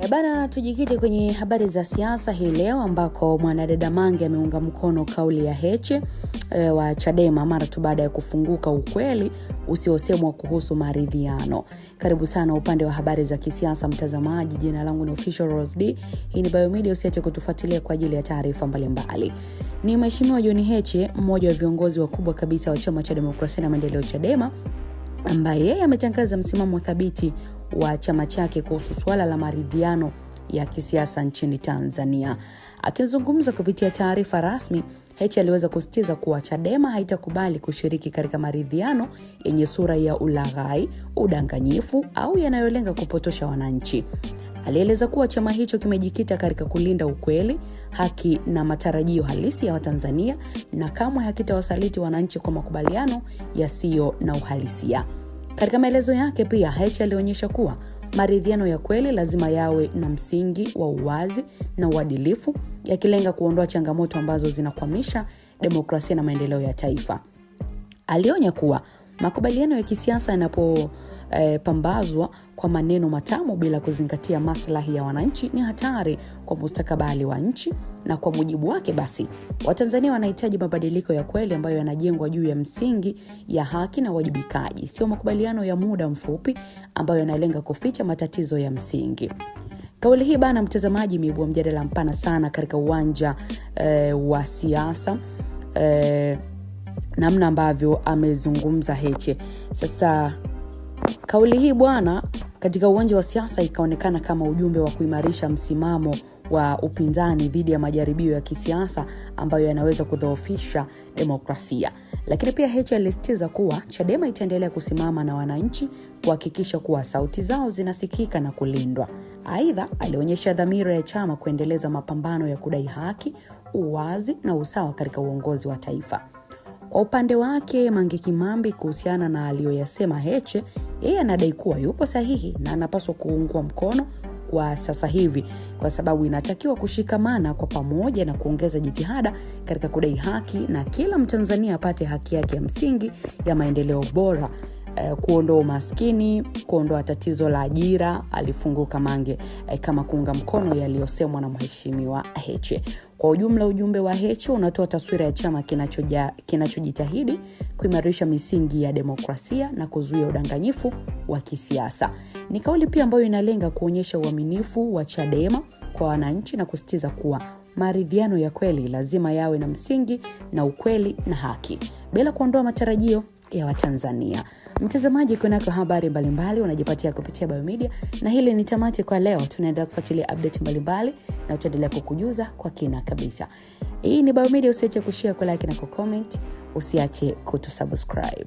Bana, tujikite kwenye habari za siasa hii leo ambako mwanadada Mange ameunga mkono kauli ya Heche wa Chadema mara tu baada ya kufunguka ukweli usiosemwa kuhusu maridhiano. Karibu sana upande wa habari za kisiasa mtazamaji. Jina langu ni Official Rose D. Hii ni Biomedia, usiache kutufuatilia kwa ajili ya taarifa mbalimbali. Ni Mheshimiwa John Heche, mmoja wa viongozi wakubwa kabisa wa Chama cha Demokrasia na Maendeleo Chadema, ambaye yeye ametangaza msimamo thabiti wa chama chake kuhusu swala la maridhiano ya kisiasa nchini Tanzania. Akizungumza kupitia taarifa rasmi, Heche aliweza kusisitiza kuwa Chadema haitakubali kushiriki katika maridhiano yenye sura ya ulaghai, udanganyifu au yanayolenga kupotosha wananchi. Alieleza kuwa chama hicho kimejikita katika kulinda ukweli, haki na matarajio halisi ya Watanzania na kamwe hakitawasaliti wananchi kwa makubaliano yasiyo na uhalisia. Katika maelezo yake pia, Heche alionyesha kuwa maridhiano ya kweli lazima yawe na msingi wa uwazi na uadilifu, yakilenga kuondoa changamoto ambazo zinakwamisha demokrasia na maendeleo ya taifa. Alionya kuwa makubaliano ya kisiasa yanapopambazwa kwa maneno matamu bila kuzingatia maslahi ya wananchi ni hatari kwa mustakabali wa nchi, na kwa mujibu wake basi Watanzania wanahitaji mabadiliko ya kweli ambayo yanajengwa juu ya msingi ya haki na wajibikaji, sio makubaliano ya muda mfupi ambayo yanalenga kuficha matatizo ya msingi. Kauli hii bana mtazamaji imeibua mjadala mpana sana katika uwanja wa siasa, namna ambavyo amezungumza Heche. Sasa kauli hii bwana katika uwanja wa siasa ikaonekana kama ujumbe wa kuimarisha msimamo wa upinzani dhidi ya majaribio ya kisiasa ambayo yanaweza kudhoofisha demokrasia. Lakini pia Heche alisisitiza kuwa Chadema itaendelea kusimama na wananchi kuhakikisha kuwa sauti zao zinasikika na kulindwa. Aidha, alionyesha dhamira ya chama kuendeleza mapambano ya kudai haki, uwazi na usawa katika uongozi wa taifa. Kwa upande wake, Mange Kimambi, kuhusiana na aliyoyasema Heche, yeye anadai kuwa yupo sahihi na anapaswa kuungwa mkono kwa sasa hivi, kwa sababu inatakiwa kushikamana kwa pamoja na kuongeza jitihada katika kudai haki na kila Mtanzania apate haki yake ya msingi ya maendeleo bora, kuondoa umaskini, kuondoa tatizo la ajira. Alifunguka Mange kama kuunga mkono yaliyosemwa na Mheshimiwa Heche. Kwa ujumla, ujumbe wa Heche unatoa taswira ya chama kinachojitahidi kuimarisha misingi ya demokrasia na kuzuia udanganyifu wa kisiasa. Ni kauli pia ambayo inalenga kuonyesha uaminifu wa Chadema kwa wananchi na kusisitiza kuwa maridhiano ya kweli lazima yawe na msingi na ukweli na haki, bila kuondoa matarajio ya Watanzania. Mtazamaji, kuna habari mbalimbali unajipatia kupitia Biomedia, na hili ni tamati kwa leo. Tunaendelea kufuatilia update mbalimbali na tutaendelea kukujuza kwa kina kabisa. Hii ni Biomedia, usiache kushare, ku like na ku comment, usiache kutusubscribe.